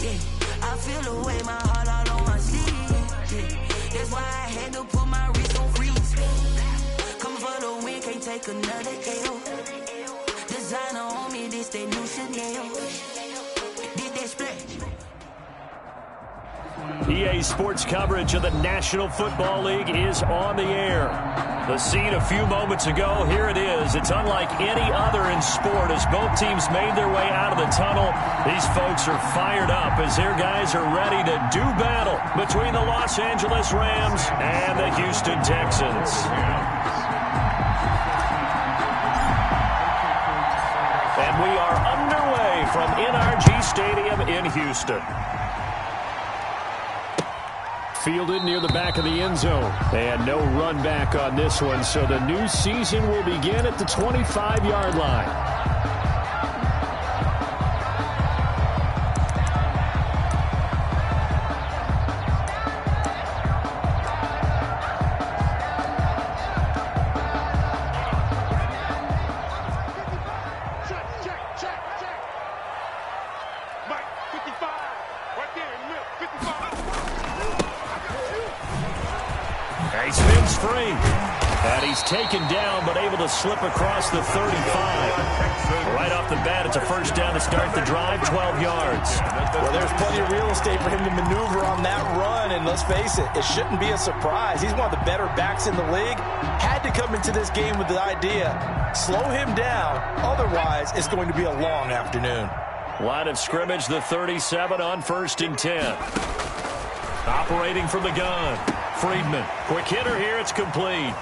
Yeah, I feel the way, my heart all on my sleeve. Yeah, that's why I had to put my wrist on freeze. Come for the win, can't take another L. Designer on me, this that new Chanel. Did that splash. EA Sports coverage of the National Football League is on the air. The scene a few moments ago, here it is. It's unlike any other in sport as both teams made their way out of the tunnel. These folks are fired up as their guys are ready to do battle between the Los Angeles Rams and the Houston Texans. And we are underway from NRG Stadium in Houston. Fielded near the back of the end zone. And no run back on this one, so the new season will begin at the 25-yard line. He spins free. And he's taken down, but able to slip across the 35. Right off the bat, it's a first down to start the drive, 12 yards. Well, there's plenty of real estate for him to maneuver on that run, and let's face it, it shouldn't be a surprise. He's one of the better backs in the league. Had to come into this game with the idea, slow him down, otherwise it's going to be a long afternoon. Line of scrimmage, the 37 on 1st and 10. Operating from the gun. Friedman, quick hitter here, it's complete.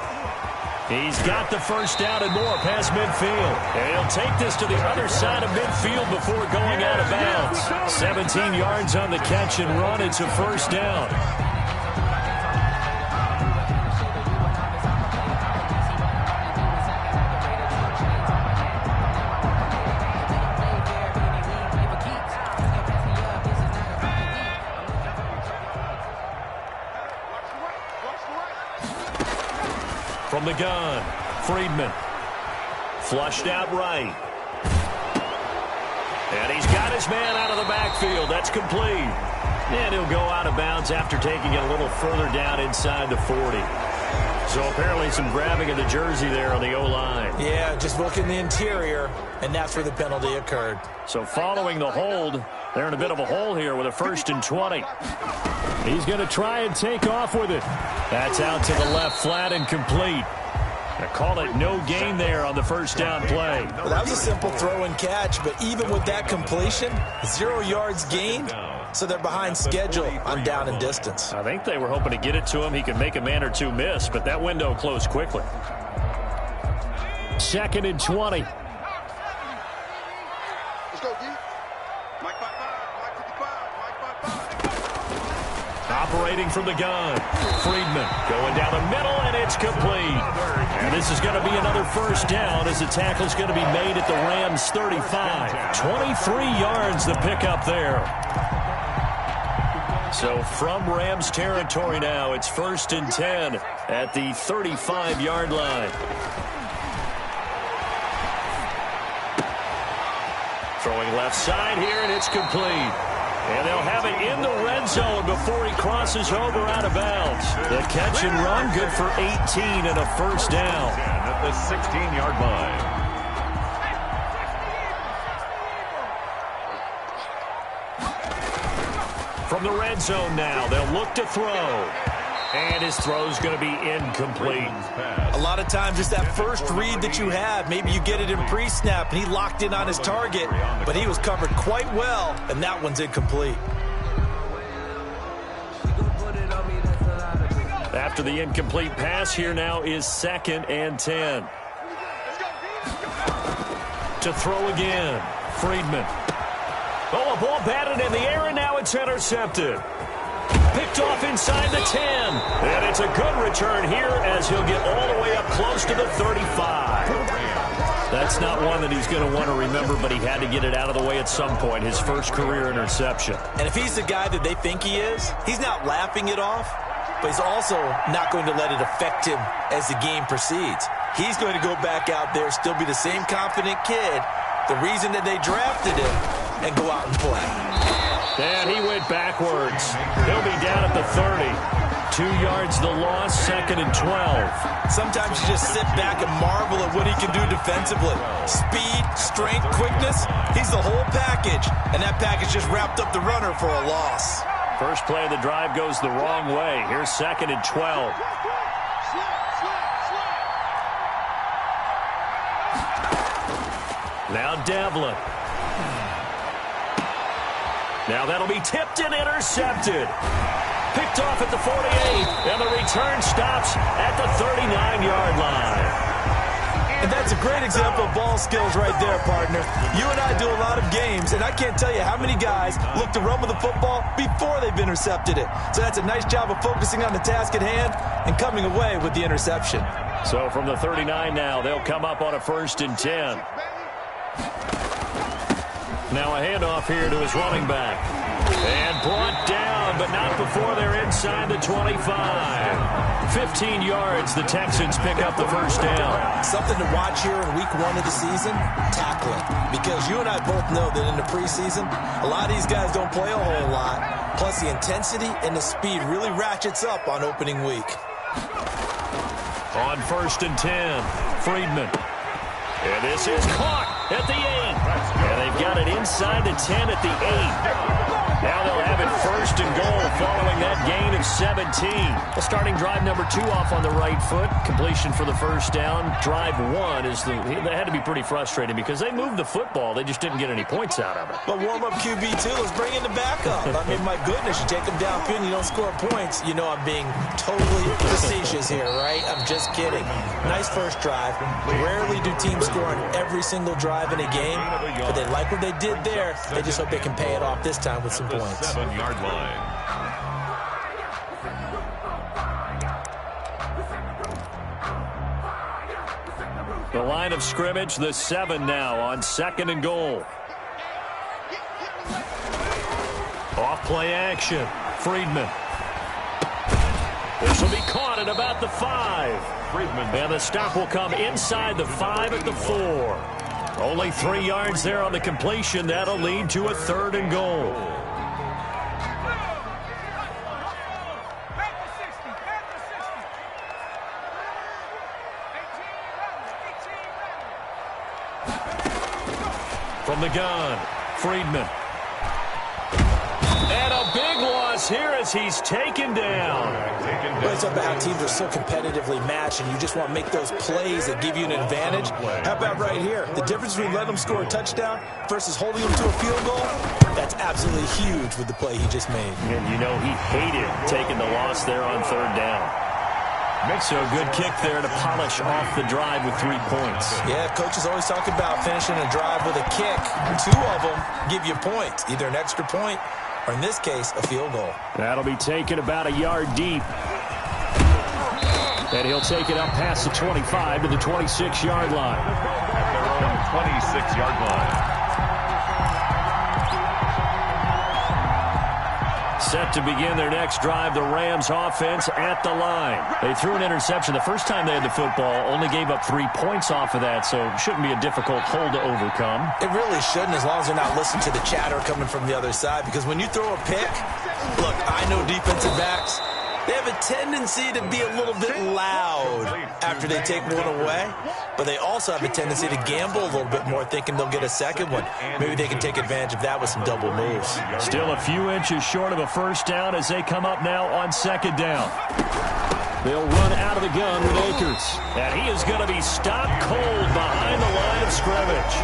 He's got the first down and more past midfield. And he'll take this to the other side of midfield before going out of bounds. 17 yards on the catch and run, it's a first down. From the gun, Friedman. Flushed out right. And he's got his man out of the backfield. That's complete. And he'll go out of bounds after taking it a little further down inside the 40. So apparently some grabbing of the jersey there on the O-line. Yeah, just look in the interior, and that's where the penalty occurred. So following the hold, they're in a bit of a hole here with a 1st and 20. He's going to try and take off with it. That's out to the left, flat and complete. I call it no gain there on the first down play. Well, that was a simple throw and catch, but even with that completion, 0 yards gained, so they're behind schedule on down and distance. I think they were hoping to get it to him. He could make a man or two miss, but that window closed quickly. 2nd and 20. Let's go, D. Mike 5-5, Mike 55, Mike 5-5. Operating from the gun. Friedman going down the middle, and it's complete. And this is going to be another first down as the tackle is going to be made at the Rams' 35. 23 yards the pickup there. So from Rams territory now, it's 1st and 10 at the 35-yard line. Throwing left side here, and it's complete. And they'll have it in the red zone before he crosses over out of bounds. The catch and run good for 18 and a first down. At the 16-yard line. From the red zone now, they'll look to throw. And his throw's going to be incomplete. A lot of times it's that first read that you have. Maybe you get it in pre-snap, and he locked in on his target, but he was covered quite well, and that one's incomplete. After the incomplete pass, here now is 2nd and 10. To throw again, Friedman. Oh, a ball batted in the air, and now it's intercepted. Picked off inside the 10. And it's a good return here as he'll get all the way up close to the 35. That's not one that he's going to want to remember, but he had to get it out of the way at some point, his first career interception. And if he's the guy that they think he is, he's not laughing it off, but he's also not going to let it affect him as the game proceeds. He's going to go back out there, still be the same confident kid, the reason that they drafted him, and go out and play. And he went backwards. He'll be down at the 30. 2 yards the loss, 2nd and 12. Sometimes you just sit back and marvel at what he can do defensively. Speed, strength, quickness, he's the whole package. And that package just wrapped up the runner for a loss. First play of the drive goes the wrong way. Here's 2nd and 12. Now Devlin. Now that'll be tipped and intercepted. Picked off at the 48, and the return stops at the 39-yard line. And that's a great example of ball skills right there, partner. You and I do a lot of games, and I can't tell you how many guys look to run with the football before they've intercepted it. So that's a nice job of focusing on the task at hand and coming away with the interception. So from the 39 now, they'll come up on a 1st and 10. Now a handoff here to his running back. And brought down, but not before they're inside the 25. 15 yards, the Texans pick up the first down. Something to watch here in week 1 of the season, tackling. Because you and I both know that in the preseason, a lot of these guys don't play a whole lot. Plus the intensity and the speed really ratchets up on opening week. On 1st and 10, Friedman. And this is caught at the 8. And they've got it inside the 10 at the 8. Now they'll have it 1st and goal following that gain of 17. Well, starting drive number 2 off on the right foot. Completion for the first down. Drive 1 is they had to be pretty frustrating because they moved the football. They just didn't get any points out of it. But warm-up QB, too. Let's bring in the backup. I mean, my goodness, you take them downfield and you don't score points. You know I'm being totally facetious here, right? I'm just kidding. Nice first drive. Rarely do teams score on every single drive in a game, but they like what they did there. They just hope they can pay it off this time with some points. 7-yard line. The line of scrimmage, the 7 now on 2nd and goal. Off play action. Friedman. This will be caught at about the 5. Friedman. And the stop will come inside the 5 at the 4. Only 3 yards there on the completion. That'll lead to a 3rd and goal. From the gun, Friedman. And a big loss here as he's taken down. Well, it's about how teams are so competitively matched, and you just want to make those plays that give you an advantage. How about right here? The difference between letting them score a touchdown versus holding them to a field goal, that's absolutely huge with the play he just made. And you know he hated taking the loss there on 3rd down. So a good kick there to polish off the drive with 3 points. Yeah, coaches always talk about finishing a drive with a kick. 2 of them give you points, either an extra point or, in this case, a field goal. That'll be taken about a yard deep. And he'll take it up past the 25 to the 26-yard line. At their own 26-yard line. Set to begin their next drive, the Rams offense at the line. They threw an interception the first time they had the football, only gave up 3 points off of that, so it shouldn't be a difficult hole to overcome. It really shouldn't, as long as they're not listening to the chatter coming from the other side, because when you throw a pick, look, I know defensive backs, they have a tendency to be a little bit loud after they take one away, but they also have a tendency to gamble a little bit more, thinking they'll get a second one. Maybe they can take advantage of that with some double moves. Still a few inches short of a first down as they come up now on 2nd down. They'll run out of the gun with Akers. And he is going to be stopped cold behind the line of scrimmage.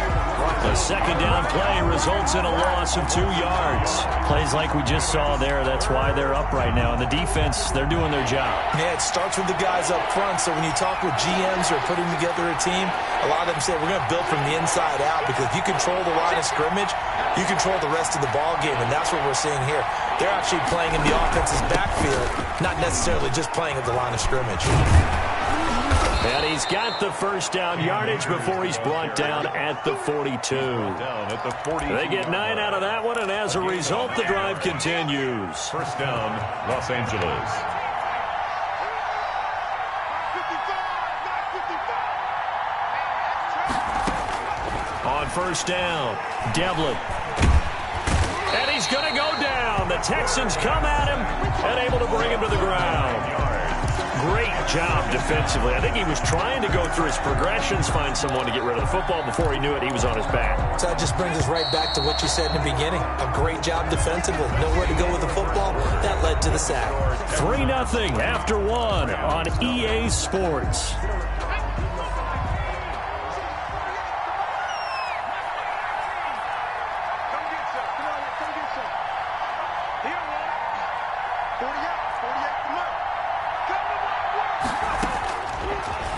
The 2nd down play results in a loss of 2 yards. Plays like we just saw there, that's why they're up right now. And the defense, they're doing their job. Yeah, it starts with the guys up front. So when you talk with GMs who are putting together a team, a lot of them say we're going to build from the inside out, because if you control the line of scrimmage, you control the rest of the ball game, and that's what we're seeing here. They're actually playing in the offense's backfield, not necessarily just playing at the line of scrimmage. And he's got the first down yardage before he's brought down at the 42. They get 9 out of that one, and as a result, the drive continues. First down, Los Angeles. On first down, Devlin. And he's going to go down. Texans come at him and able to bring him to the ground. Great job defensively. I think he was trying to go through his progressions, find someone to get rid of the football. Before he knew it, he was on his back. So that just brings us right back to what you said in the beginning. A great job defensively. Nowhere to go with the football. That led to the sack. 3-0 after 1 on EA Sports.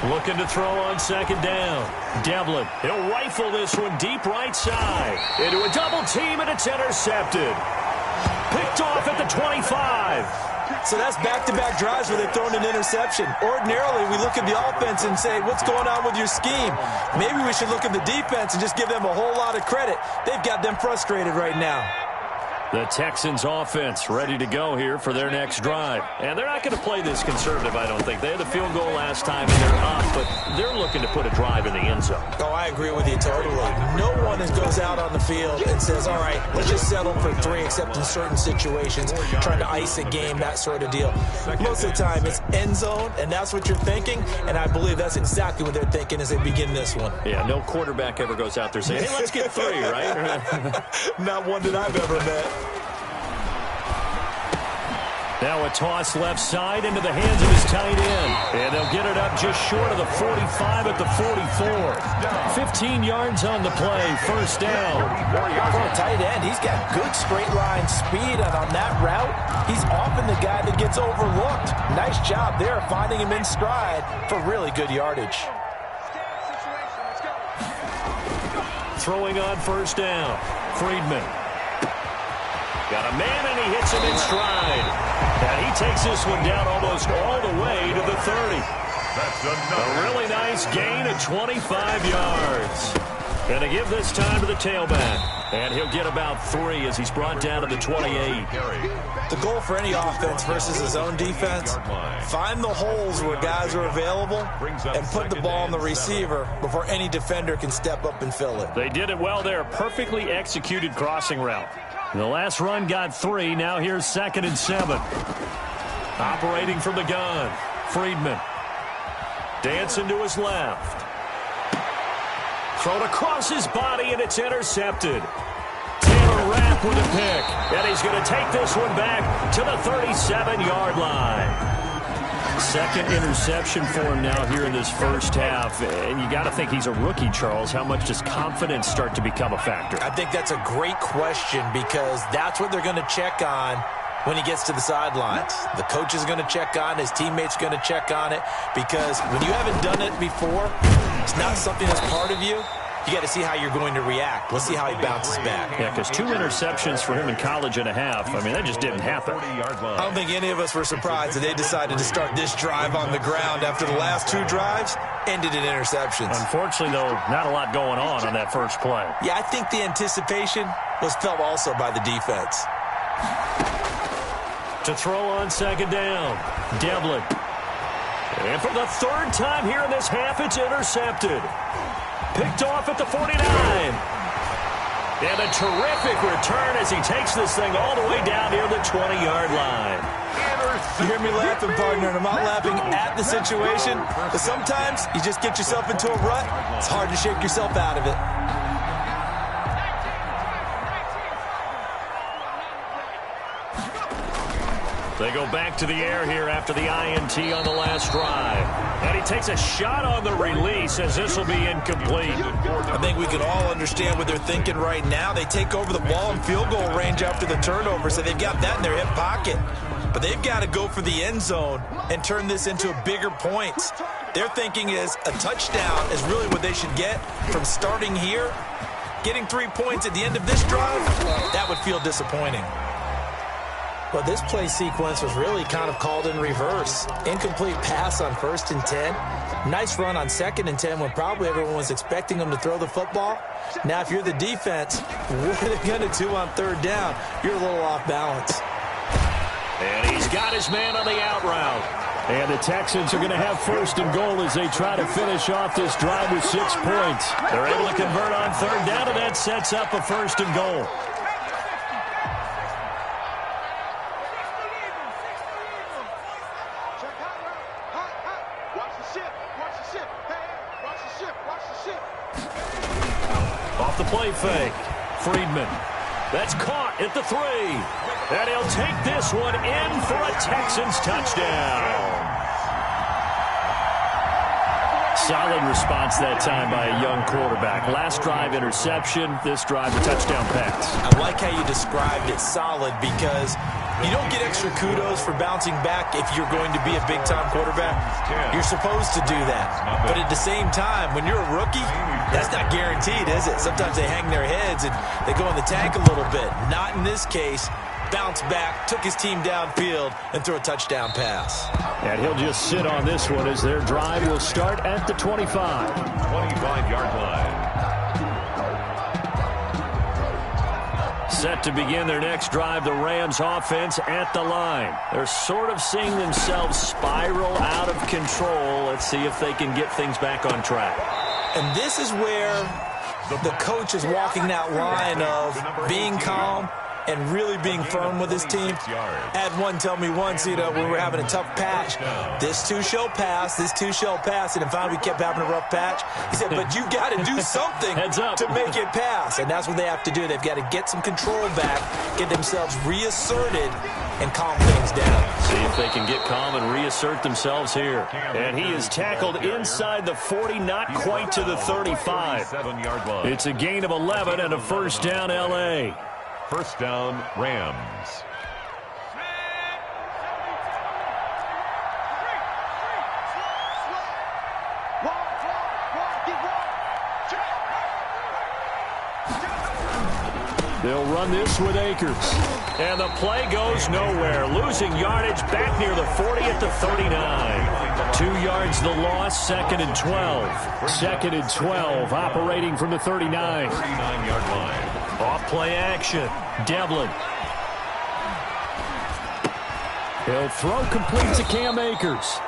Looking to throw on second down. Devlin, he'll rifle this one deep right side. Into a double team, and it's intercepted. Picked off at the 25. So that's back-to-back drives where they've thrown an interception. Ordinarily, we look at the offense and say, what's going on with your scheme? Maybe we should look at the defense and just give them a whole lot of credit. They've got them frustrated right now. The Texans offense ready to go here for their next drive. And they're not going to play this conservative, I don't think. They had the field goal last time, and they're up, but they're looking to put a drive in the end zone. Oh, I agree with you totally. No one goes out on the field and says, all right, let's just settle for 3, except in certain situations, trying to ice a game, that sort of deal. Most of the time, it's end zone, and that's what you're thinking, and I believe that's exactly what they're thinking as they begin this one. Yeah, no quarterback ever goes out there saying, hey, let's get 3, right? Not one that I've ever met. Now a toss left side into the hands of his tight end. And they'll get it up just short of the 45 at the 44. 15 yards on the play, first down. For a tight end, he's got good straight line speed, and on that route, he's often the guy that gets overlooked. Nice job there finding him in stride for really good yardage. Throwing on first down, Friedman. Got a man, and he hits him in stride. And he takes this one down almost all the way to the 30. That's A really nice gain of 25 yards. And to give this time to the tailback. And he'll get about 3 as he's brought down to the 28. The goal for any offense versus his own defense, find the holes where guys are available and put the ball on the receiver before any defender can step up and fill it. They did it well there. Perfectly executed crossing route. The last run got 3. Now here's 2nd and 7. Operating from the gun. Friedman. Dancing to his left. Thrown across his body, and it's intercepted. Taylor Rapp with a pick. And he's going to take this one back to the 37-yard line. Second interception for him now here in this first half. And you got to think he's a rookie, Charles. How much does confidence start to become a factor? I think that's a great question, because that's what they're going to check on when he gets to the sidelines. The coach is going to check on, his teammates going to check on it, because when you haven't done it before, it's not something that's part of you. You got to see how you're going to react. Let's see how he bounces back. Yeah, because 2 interceptions for him in college and a half. I mean, that just didn't happen. I don't think any of us were surprised that they decided to start this drive on the ground after the last 2 drives ended in interceptions. Unfortunately, though, not a lot going on that first play. Yeah, I think the anticipation was felt also by the defense. To throw on second down, Devlin. And for the 3rd time here in this half, it's intercepted. Picked off at the 49. And a terrific return as he takes this thing all the way down near the 20-yard line. You hear me laughing, partner, and I'm not laughing at the situation, but sometimes you just get yourself into a rut. It's hard to shake yourself out of it. They go back to the air here after the INT on the last drive. And he takes a shot on the release as this will be incomplete. I think we can all understand what they're thinking right now. They take over the ball in field goal range after the turnover, so they've got that in their hip pocket. But they've got to go for the end zone and turn this into bigger points. Their thinking is a touchdown is really what they should get from starting here. Getting 3 points at the end of this drive, that would feel disappointing. Well, this play sequence was really kind of called in reverse. Incomplete pass on 1st and 10. Nice run on 2nd and 10 when probably everyone was expecting them to throw the football. Now, if you're the defense, what are they going to do on 3rd down? You're a little off balance. And he's got his man on the out route. And the Texans are going to have 1st and goal as they try to finish off this drive with 6 points. They're able to convert on 3rd down, and that sets up a 1st and goal. the play fake. Friedman. That's caught at the 3. And he'll take this one in for a Texans touchdown. Solid response that time by a young quarterback. Last drive, interception. This drive, a touchdown pass. I like how you described it, solid, because you don't get extra kudos for bouncing back if you're going to be a big-time quarterback. You're supposed to do that. But at the same time, when you're a rookie, that's not guaranteed, is it? Sometimes they hang their heads and they go in the tank a little bit. Not in this case. Bounced back, took his team downfield, and threw a touchdown pass. And he'll just sit on this one as their drive will start at the 25. 25-yard line. Set to begin their next drive, the Rams offense at the line. They're sort of seeing themselves spiral out of control. Let's see if they can get things back on track. And this is where the coach is walking that line of being calm and really being firm with his team. Had one tell me once, when we were having a tough patch, this too shall pass, this too shall pass, and finally we kept having a rough patch. He said, but you got to do something to make it pass, and that's what they have to do. They've got to get some control back, get themselves reasserted, and calm things down. See if they can get calm and reassert themselves here. And he is tackled inside the 40, not quite to the 35. It's a gain of 11 and a first down, L.A. First down, Rams. They'll run this with Akers. And the play goes nowhere. Losing yardage back near the 40 at the 39. 2 yards the loss, 2nd and 12. 2nd and 12, operating from the 39. 39-yard line. Off play action. Devlin. He'll throw complete to Cam Akers.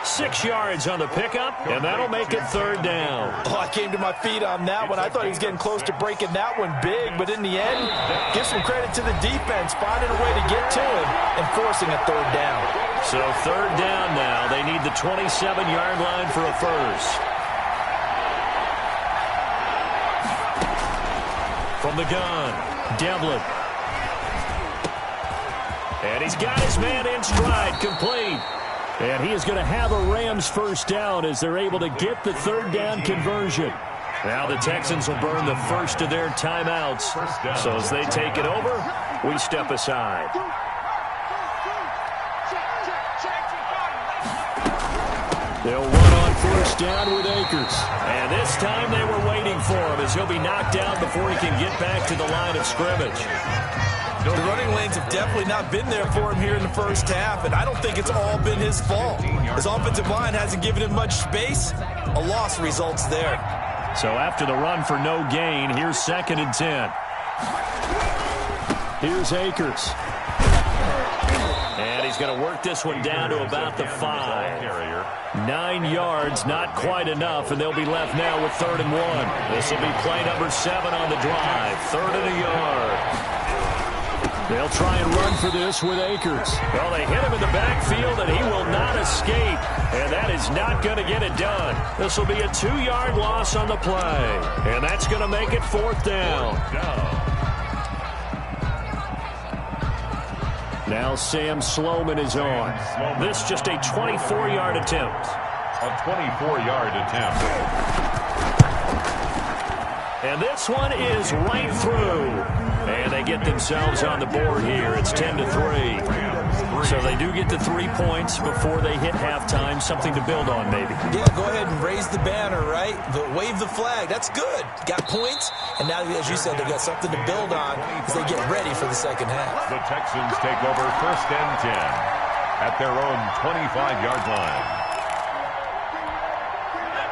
6 yards on the pickup, and that'll make it 3rd down. Oh, I came to my feet on that one. I thought he was getting close to breaking that one big, but in the end, give some credit to the defense, finding a way to get to him and forcing a 3rd down. So 3rd down now. They need the 27-yard line for a first. From the gun, Devlin. And he's got his man in stride, complete. And he is going to have a Rams first down as they're able to get the 3rd down conversion. Now the Texans will burn the first of their timeouts. So as they take it over, we step aside. They'll run on first down with Akers. And this time they were waiting for him as he'll be knocked down before he can get back to the line of scrimmage. The running lanes have definitely not been there for him here in the first half, and I don't think it's all been his fault. His offensive line hasn't given him much space. A loss results there. So after the run for no gain, here's 2nd and 10. Here's Akers. And he's going to work this one down to about the 5. 9 yards, not quite enough, and they'll be left now with 3rd and 1. This will be play number 7 on the drive. 3rd and a yard. They'll try and run for this with Akers. Well, they hit him in the backfield, and he will not escape. And that is not going to get it done. This will be a 2-yard loss on the play. And that's going to make it 4th down. Now Sam Sloman is on. This just a 24-yard attempt. A 24-yard attempt. And this one is right through. And they get themselves on the board here. It's 10-3. So they do get the 3 points before they hit halftime. Something to build on, maybe. Yeah, go ahead and raise the banner, right? Wave the flag. That's good. Got points. And now, as you said, they've got something to build on as they get ready for the second half. The Texans take over 1st and 10 at their own 25-yard line.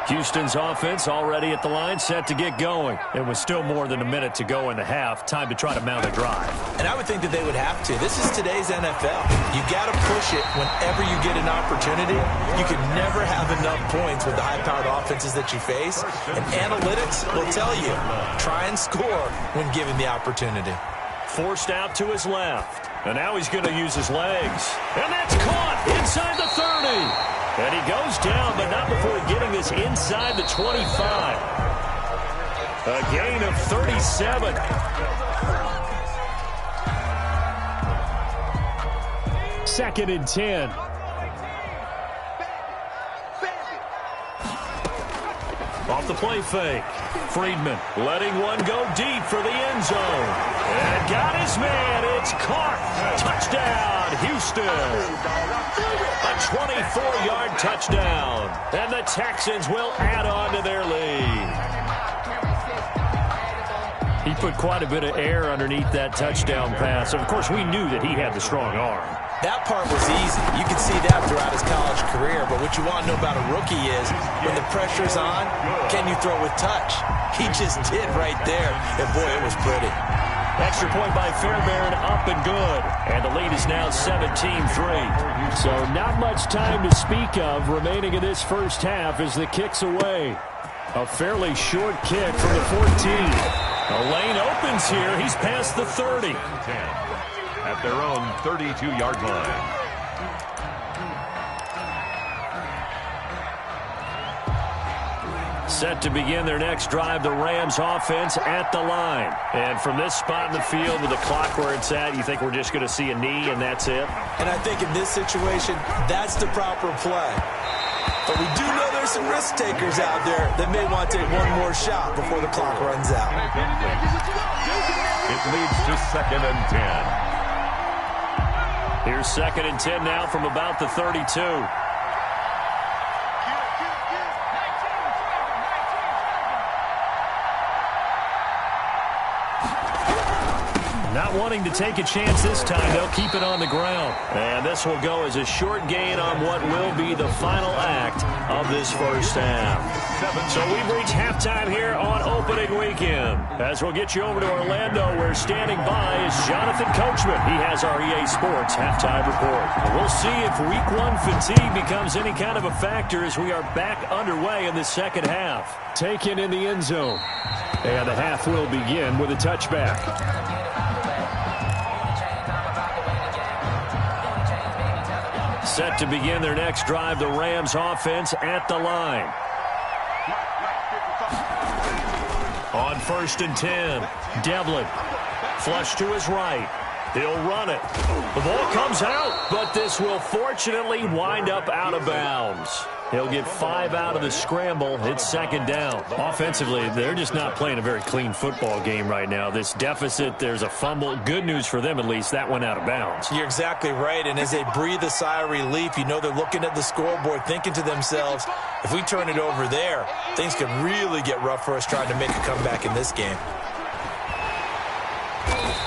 Houston's offense already at the line, set to get going. It was still more than a minute to go in the half. Time to try to mount a drive. And I would think that they would have to. This is today's NFL. You got to push it whenever you get an opportunity. You can never have enough points with the high-powered offenses that you face. And analytics will tell you, try and score when given the opportunity. Forced out to his left. And now he's going to use his legs. And that's caught inside the 30. And he goes down, but not before getting this inside the 25. A gain of 37. Second and 10. Off the play fake. Friedman letting one go deep for the end zone. And got his man. It's caught. Touchdown, Houston. A 24-yard touchdown. And the Texans will add on to their lead. He put quite a bit of air underneath that touchdown pass. Of course, we knew that he had the strong arm. That part was easy. You can see that throughout his college career. But what you want to know about a rookie is when the pressure's on, can you throw with touch? He just did right there. And, boy, it was pretty. Extra point by Fairbairn, up and good. And the lead is now 17-3. So not much time to speak of remaining in this first half as the kick's away. A fairly short kick from the 14. A lane opens here. He's past the 30. At their own 32-yard line. Set to begin their next drive, the Rams offense at the line. And from this spot in the field with the clock where it's at, you think we're just going to see a knee and that's it? And I think in this situation, that's the proper play. But we do know there's some risk takers out there that may want to take one more shot before the clock runs out. It leads to second and 10. Here's second and 10 now from about the 32. Not wanting to take a chance this time, they'll keep it on the ground. And this will go as a short gain on what will be the final act of this first half. So we've reached halftime here on opening weekend. As we'll get you over to Orlando, where standing by is Jonathan Coachman. He has our EA Sports halftime report. We'll see if week one fatigue becomes any kind of a factor as we are back underway in the second half. Taken in the end zone. And the half will begin with a touchback. Set to begin their next drive, the Rams offense at the line. On first and 10, Devlin. Flush to his right. He'll run it. The ball comes out, but this will fortunately wind up out of bounds. He'll get 5 out of the scramble. It's second down. Offensively, they're just not playing a very clean football game right now. This deficit, there's a fumble. Good news for them, at least. That went out of bounds. You're exactly right. And as they breathe a sigh of relief, you know they're looking at the scoreboard, thinking to themselves, if we turn it over there, things could really get rough for us trying to make a comeback in this game.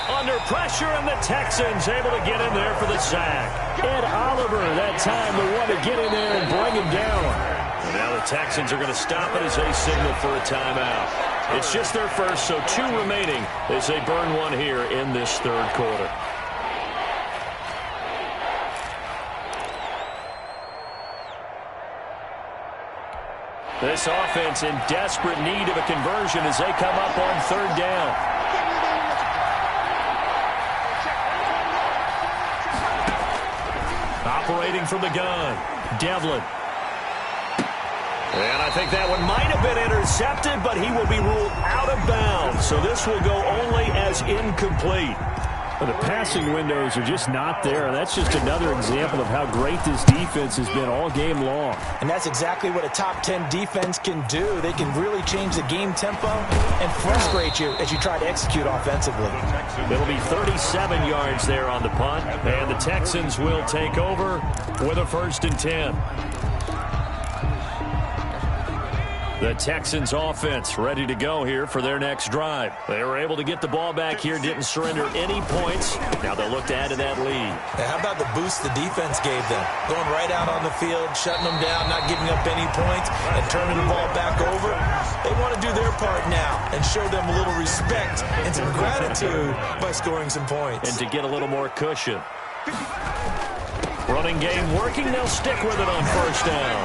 Under pressure, and the Texans able to get in there for the sack. Ed Oliver, that time, the one to get in there and bring him down. And now the Texans are going to stop it as they signal for a timeout. It's just their first, so 2 remaining as they burn one here in this third quarter. This offense in desperate need of a conversion as they come up on third down. Operating from the gun, Devlin. And I think that one might have been intercepted, but he will be ruled out of bounds. So this will go only as incomplete. Well, the passing windows are just not there. And that's just another example of how great this defense has been all game long. And that's exactly what a top 10 defense can do. They can really change the game tempo and frustrate you as you try to execute offensively. It'll be 37 yards there on the punt. And the Texans will take over with a first and 10. The Texans offense ready to go here for their next drive. They were able to get the ball back here, didn't surrender any points. Now they'll look to add to that lead. Now, how about the boost the defense gave them? Going right out on the field, shutting them down, not giving up any points, and turning the ball back over. They want to do their part now and show them a little respect and some gratitude by scoring some points. And to get a little more cushion. Running game working. They'll stick with it on first down.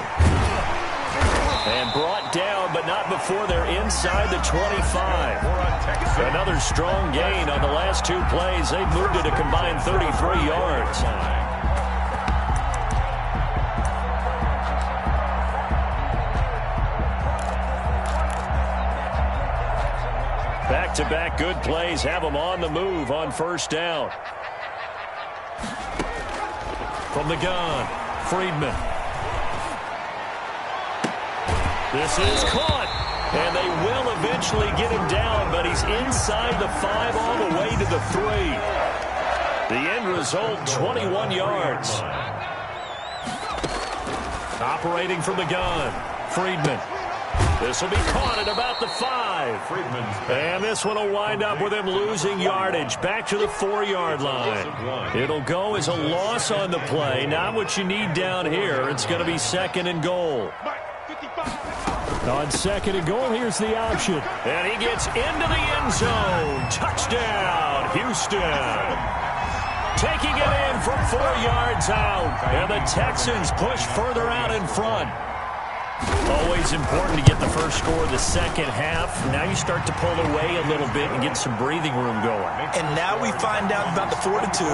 And brought down, but not before they're inside the 25. Another strong gain on the last 2 plays. They've moved it a combined 33 yards. Back-to-back good plays have them on the move on first down. From the gun, Friedman. This is caught, and they will eventually get him down, but he's inside the 5 all the way to the 3. The end result, 21 yards. Operating from the gun, Friedman. This will be caught at about the 5. And this one will wind up with him losing yardage back to the 4-yard line. It'll go as a loss on the play. Not what you need down here. It's going to be 2nd and goal. On 2nd and goal, here's the option. And he gets into the end zone. Touchdown, Houston. Taking it in from 4 yards out. And the Texans push further out in front. Always important to get the first score of the second half. Now you start to pull away a little bit and get some breathing room going. And now we find out about the fortitude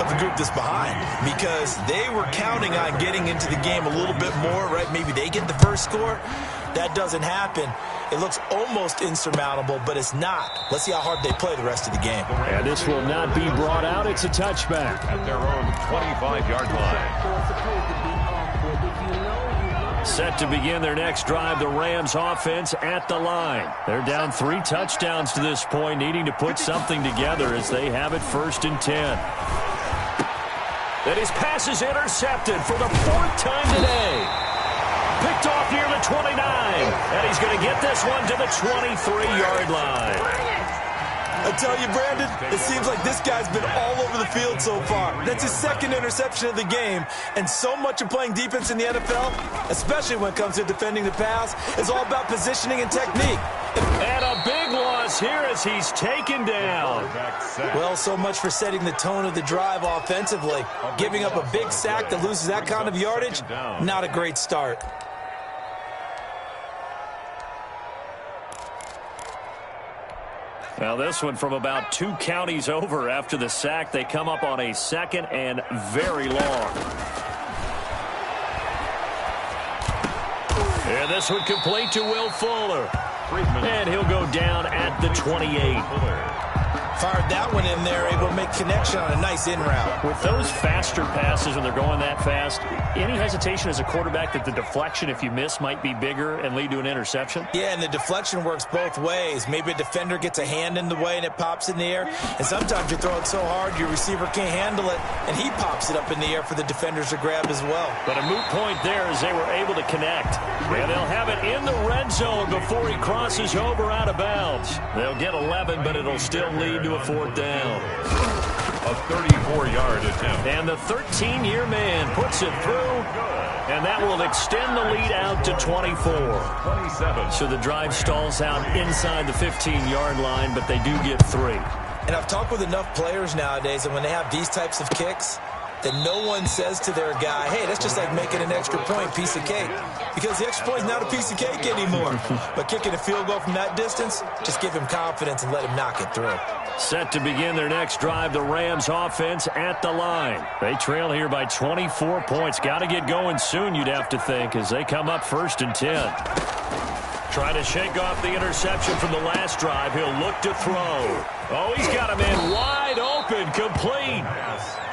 of the group that's behind, because they were counting on getting into the game a little bit more, right? Maybe they get the first score. That doesn't happen. It looks almost insurmountable, but it's not. Let's see how hard they play the rest of the game. And this will not be brought out. It's a touchback. At their own 25-yard line. Set to begin their next drive, the Rams offense at the line. They're down 3 touchdowns to this point, needing to put something together as they have it 1st and 10. Then his pass is intercepted for the 4th time today. Picked off near the 29, and he's going to get this one to the 23-yard line. I tell you, Brandon, it seems like this guy's been all over the field so far. That's his 2nd interception of the game. And so much of playing defense in the NFL, especially when it comes to defending the pass, is all about positioning and technique. And a big loss here as he's taken down. Well, so much for setting the tone of the drive offensively. Giving up a big sack that loses that kind of yardage, not a great start. Now this one from about 2 counties over after the sack. They come up on a 2nd and very long. And this one complete to Will Fuller. And he'll go down at the 28. Fired that one in there, able to make connection on a nice in route. With those faster passes when they're going that fast, any hesitation as a quarterback that the deflection, if you miss, might be bigger and lead to an interception? Yeah, and the deflection works both ways. Maybe a defender gets a hand in the way and it pops in the air. And sometimes you throw it so hard your receiver can't handle it, and he pops it up in the air for the defenders to grab as well. But a moot point there as they were able to connect. And they'll have it in the red zone before he crosses over out of bounds. They'll get 11, but it'll still lead to a 4th down. A 34-yard attempt. And the 13-year man puts it through, and that will extend the lead out to 24. 27. So the drive stalls out inside the 15-yard line, but they do get 3. And I've talked with enough players nowadays, and when they have these types of kicks, that no one says to their guy, hey, that's just like making an extra point, piece of cake. Because the extra point is not a piece of cake anymore. But kicking a field goal from that distance, just give him confidence and let him knock it through. Set to begin their next drive, the Rams offense at the line. They trail here by 24 points. Got to get going soon, you'd have to think, as they come up 1st and 10. Trying to shake off the interception from the last drive. He'll look to throw. Oh, he's got him in wide open, complete.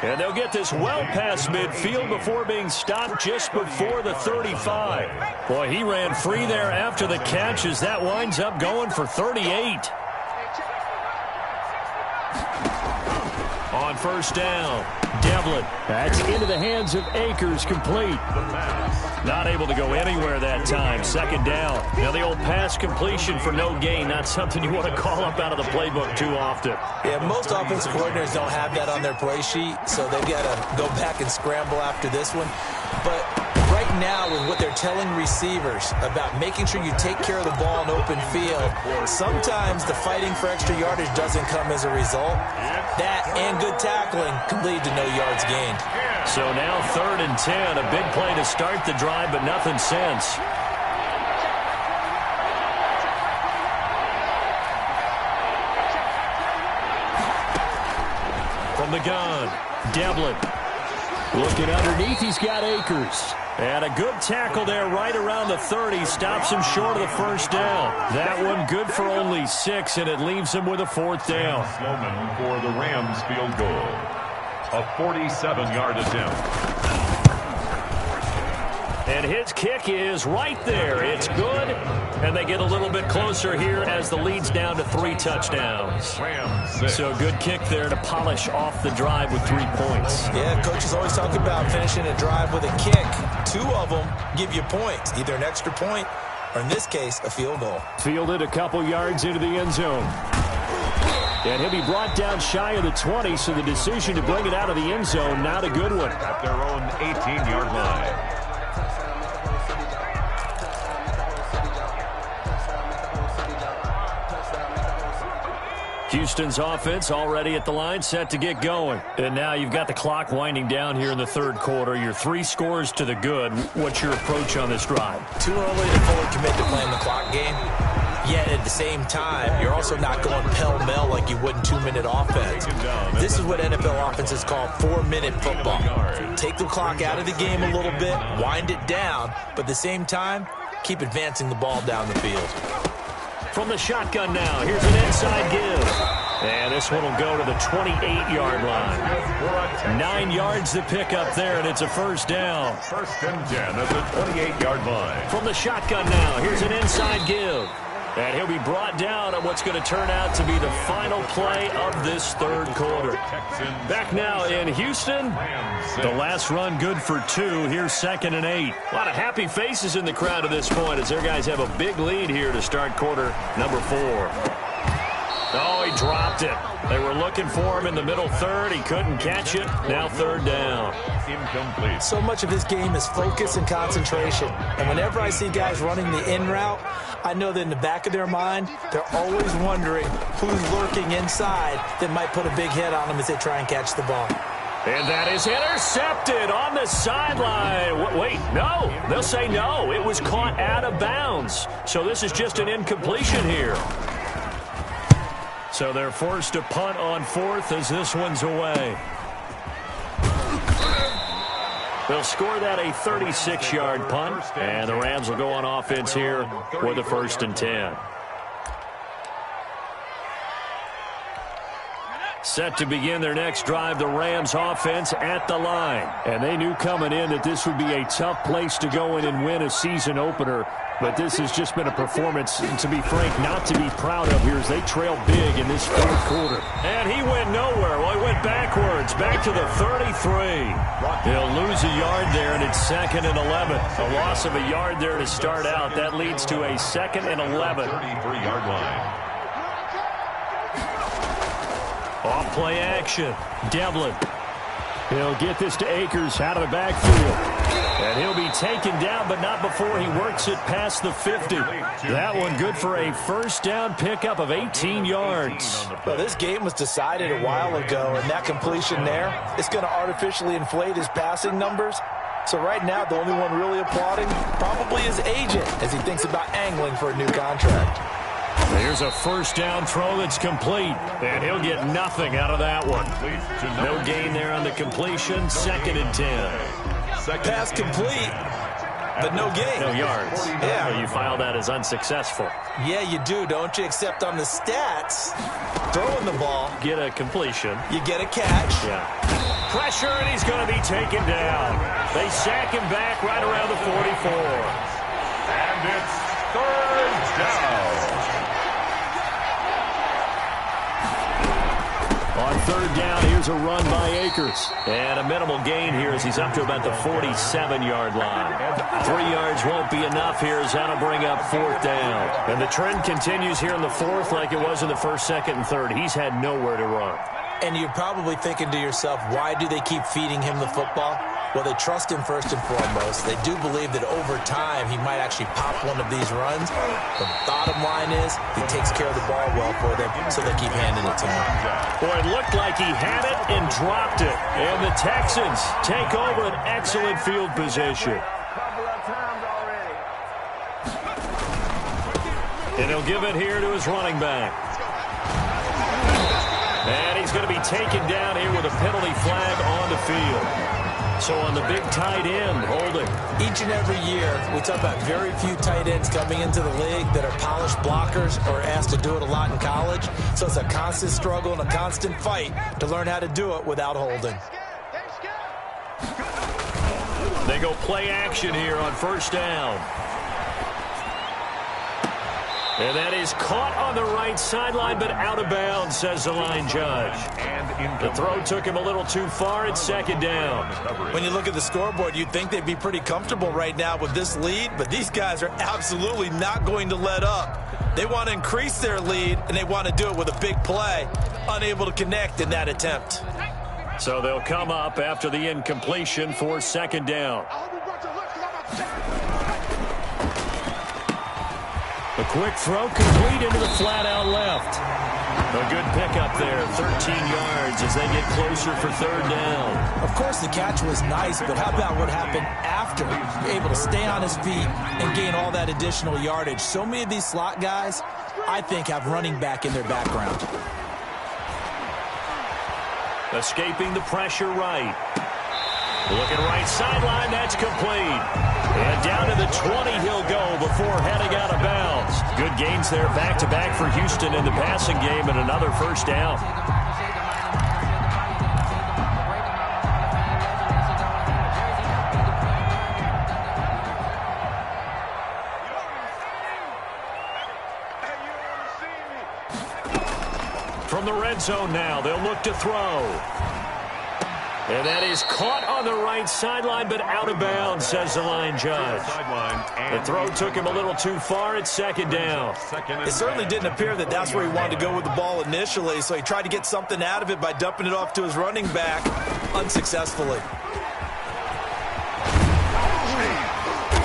And they'll get this well past midfield before being stopped just before the 35. Boy, he ran free there after the catch as that winds up going for 38. On first down, Devlin. That's into the hands of Akers, complete. Not able to go anywhere that time. 2nd down. Now the old pass completion for no gain, not something you want to call up out of the playbook too often. Yeah, most offensive coordinators don't have that on their play sheet, so they've got to go back and scramble after this one. But right now, with what they're telling receivers about making sure you take care of the ball in open field, sometimes the fighting for extra yardage doesn't come as a result. That and good tackling can lead to no yards gained. So now 3rd and 10, a big play to start the drive, but nothing since. From the gun, Devlin. Looking underneath, he's got Akers. And a good tackle there right around the 30. Stops him short of the first down. That one good for only 6, and it leaves him with a 4th down. Sloman for the Rams field goal. A 47-yard attempt. And his kick is right there. It's good. And they get a little bit closer here as the lead's down to 3 touchdowns. Rams 6. So good kick there to polish off the drive with 3 points. Yeah, coaches always talk about finishing a drive with a kick. 2 of them give you points, either an extra point or, in this case, a field goal. Fielded a couple yards into the end zone. And he'll be brought down shy of the 20, so the decision to bring it out of the end zone, not a good one. At their own 18-yard line. Houston's offense already at the line, set to get going. And now you've got the clock winding down here in the 3rd quarter. You're 3 scores to the good. What's your approach on this drive? Too early to fully commit to playing the clock game. Yet at the same time, you're also not going pell-mell like you would in 2-minute offense. This is what NFL offenses call 4-minute football. Take the clock out of the game a little bit, wind it down, but at the same time, keep advancing the ball down the field. From the shotgun now, here's an inside give. And this one will go to the 28-yard line. 9 yards to pick up there, and it's a 1st down. 1st and 10 at the 28-yard line. From the shotgun now, here's an inside give. And he'll be brought down on what's going to turn out to be the final play of this 3rd quarter. Back now in Houston. The last run good for 2. Here's 2nd and 8. A lot of happy faces in the crowd at this point as their guys have a big lead here to start quarter number 4. Oh, he dropped it. They were looking for him in the middle 3rd. He couldn't catch it. Now 3rd down. Incomplete. So much of this game is focus and concentration. And whenever I see guys running the in route, I know that in the back of their mind, they're always wondering who's lurking inside that might put a big hit on them as they try and catch the ball. And that is intercepted on the sideline. Wait, no. They'll say no. It was caught out of bounds. So this is just an incompletion here. So they're forced to punt on 4th as this one's away. They'll score that a 36-yard punt, and the Rams will go on offense here with a 1st and 10. Set to begin their next drive, the Rams offense at the line. And they knew coming in that this would be a tough place to go in and win a season opener. But this has just been a performance, to be frank, not to be proud of here as they trail big in this 4th quarter. And he went nowhere. Well, he went backwards, back to the 33. He'll lose a yard there, and it's 2nd and 11. A loss of a yard there to start out. That leads to a 2nd and 11. 33-yard line. Off play action. Devlin. He'll get this to Akers out of the backfield. And he'll be taken down, but not before he works it past the 50. That one good for a 1st down pickup of 18 yards. Well, this game was decided a while ago, and that completion there is going to artificially inflate his passing numbers. So right now, the only one really applauding probably his agent as he thinks about angling for a new contract. Here's a 1st down throw that's complete, and he'll get nothing out of that one. No gain there on the completion. 2nd and 10. Pass complete, but no gain. No yards. Yeah. So you file that as unsuccessful. Yeah, you do, don't you? Except on the stats, throwing the ball, Get a completion. you get a catch. Yeah. Pressure, and he's going to be taken down. They sack him back right around the 44. And it's 3rd down. On 3rd down, here's a run by Akers. And a minimal gain here as he's up to about the 47-yard line. 3 yards won't be enough here as that'll bring up 4th down. And the trend continues here in the 4th like it was in the 1st, 2nd, and 3rd. He's had nowhere to run. And you're probably thinking to yourself, why do they keep feeding him the football? Well, they trust him first and foremost. They do believe that over time he might actually pop one of these runs. The bottom line is he takes care of the ball well for them, so they keep handing it to him. Boy, it looked like he had it and dropped it. And the Texans take over an excellent field position. And he'll give it here to his running back. And he's going to be taken down here with a penalty flag on the field. So on the big tight end, holding. Each and every year, we talk about very few tight ends coming into the league that are polished blockers or asked to do it a lot in college. So it's a constant struggle and a constant fight to learn how to do it without holding. They go play action here on first down. And that is caught on the right sideline, but out of bounds, says the line judge. And the throw took him a little too far. It's second down. When you look at the scoreboard, you'd think they'd be pretty comfortable right now with this lead, but these guys are absolutely not going to let up. They want to increase their lead, and they want to do it with a big play. Unable to connect in that attempt. So they'll come up after the incompletion for second down. A quick throw complete into the flat out left. A good pickup there, 13 yards as they get closer for third down. Of course, the catch was nice, but how about what happened after? Able to stay on his feet and gain all that additional yardage. So many of these slot guys, I think, have running back in their background. Escaping the pressure right. Looking right sideline, that's complete. And down to the 20 he'll go before heading out of bounds. Good gains there back-to-back for Houston in the passing game and another first down. From the red zone now, they'll look to throw. And that is caught on the right sideline, but out of bounds, says the line judge. The throw took him a little too far. It's second down. It certainly didn't appear that that's where he wanted to go with the ball initially, so he tried to get something out of it by dumping it off to his running back unsuccessfully.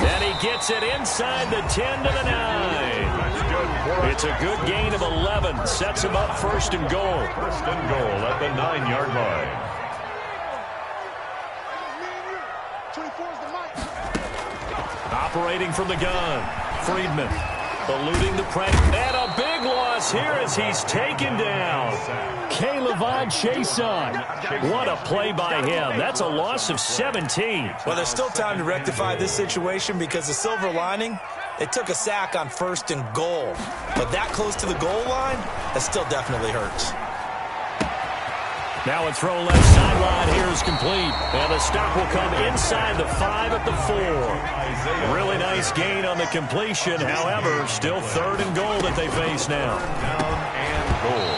And he gets it inside the 10 to the 9. It's a good gain of 11. Sets him up first and goal. First and goal at the 9-yard line. Operating from the gun, Friedman eluding the pressure. And a big loss here as he's taken down. K'Lavon Chaisson. What a play by him. That's a loss of 17. Well, there's still time to rectify this situation because the silver lining, it took a sack on first and goal. But that close to the goal line, that still definitely hurts. Now a throw left sideline here is complete. And the stop will come inside the 5 at the 4. Really nice gain on the completion. However, still third and goal that they face now.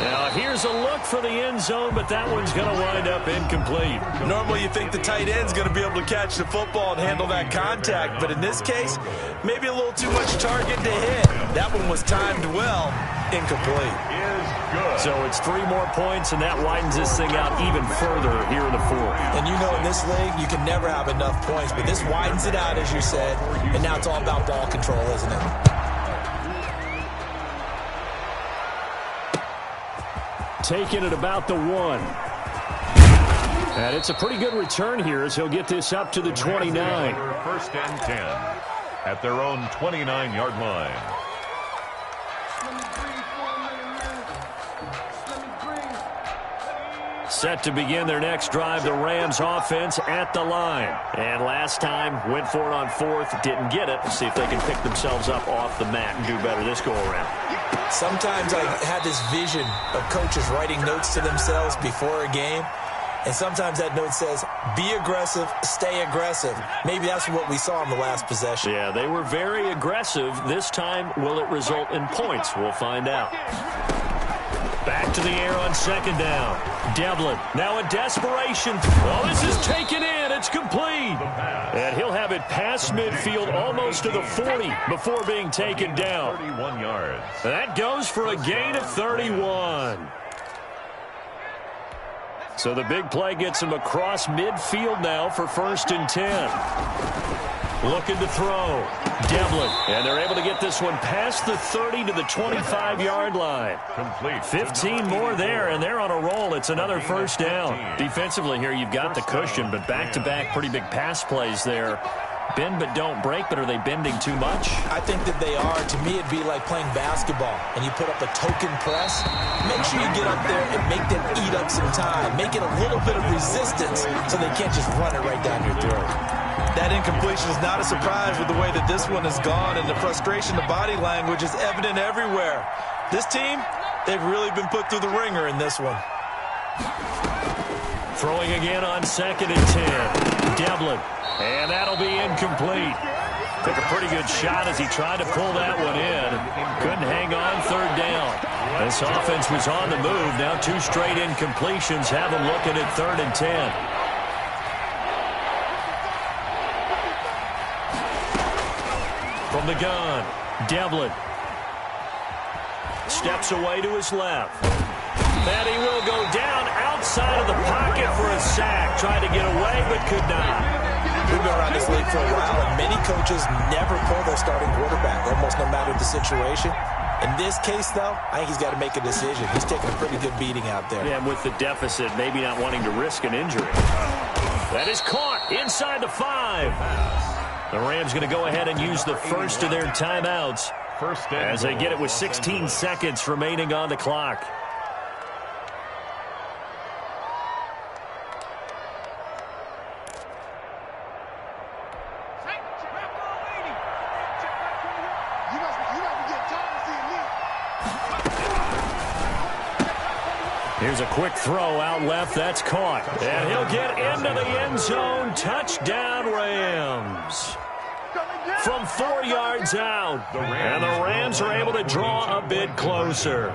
Now here's a look for the end zone, but that one's going to wind up incomplete. Normally you think the tight end's going to be able to catch the football and handle that contact. But in this case, maybe a little too much target to hit. That one was timed well. Incomplete. So it's 3 more points, and that widens this thing out even further here in the 4th. And you know in this league, you can never have enough points, but this widens it out, as you said, and now it's all about ball control, isn't it? Taking it about the 1. And it's a pretty good return here as he'll get this up to the 29. First and 10 at their own 29-yard line. Set to begin their next drive, the Rams offense at the line. And last time, went for it on 4th, didn't get it. See if they can pick themselves up off the mat and do better this go-around. Sometimes I have this vision of coaches writing notes to themselves before a game. And sometimes that note says, be aggressive, stay aggressive. Maybe that's what we saw in the last possession. Yeah, they were very aggressive. This time, will it result in points? We'll find out. Back to the air on second down. Devlin, now in desperation. Oh, this is taken in. It's complete. And he'll have it past midfield almost to the 40 before being taken down. 31 yards. That goes for a gain of 31. So the big play gets him across midfield now for first and 10. Looking to throw. Devlin. And they're able to get this one past the 30 to the 25-yard line. Complete. 15 more there, and they're on a roll. It's another first down. Defensively here, you've got the cushion, but back-to-back pretty big pass plays there bend but don't break, but are they bending too much? I think that they are. To me, it'd be like playing basketball, and you put up a token press. Make sure you get up there and make them eat up some time. Make it a little bit of resistance so they can't just run it right down your throat. That incompletion is not a surprise with the way that this one has gone, and the frustration, the body language is evident everywhere. This team, they've really been put through the ringer in this one. Throwing again on 2nd and 10. Devlin. And that'll be incomplete. Took a pretty good shot as he tried to pull that one in. Couldn't hang on 3rd down. This offense was on the move. Now 2 straight incompletions have them looking at 3rd and 10. From the gun, Devlin. Steps away to his left. And he will go down outside of the pocket for a sack. Tried to get away, but could not. We've been around this league for a while, and many coaches never pull their starting quarterback, almost no matter the situation. In this case, though, I think he's got to make a decision. He's taking a pretty good beating out there. Yeah, and with the deficit, maybe not wanting to risk an injury. That is caught inside the 5. The Rams going to go ahead and use the first of their timeouts as they get it with 16 seconds remaining on the clock. Here's a quick throw out left. That's caught. And he'll get into the end zone. Touchdown, Rams. From 4 yards out. And the Rams are able to draw a bit closer.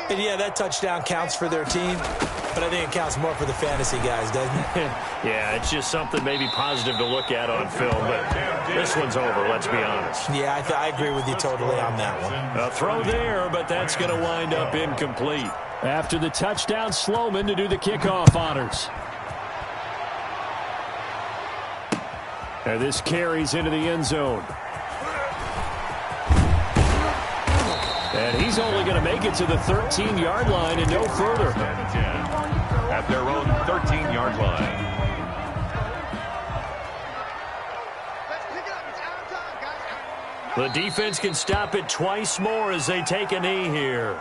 And yeah, that touchdown counts for their team, but I think it counts more for the fantasy guys, doesn't it? Yeah, it's just something maybe positive to look at on film, but this one's over, let's be honest. Yeah, I agree with you totally on that one. A throw there, but that's going to wind up incomplete. After the touchdown, Sloman to do the kickoff honors. And this carries into the end zone. And he's only going to make it to the 13-yard line and no further. At their own 13-yard line. The defense can stop it twice more as they take a knee here.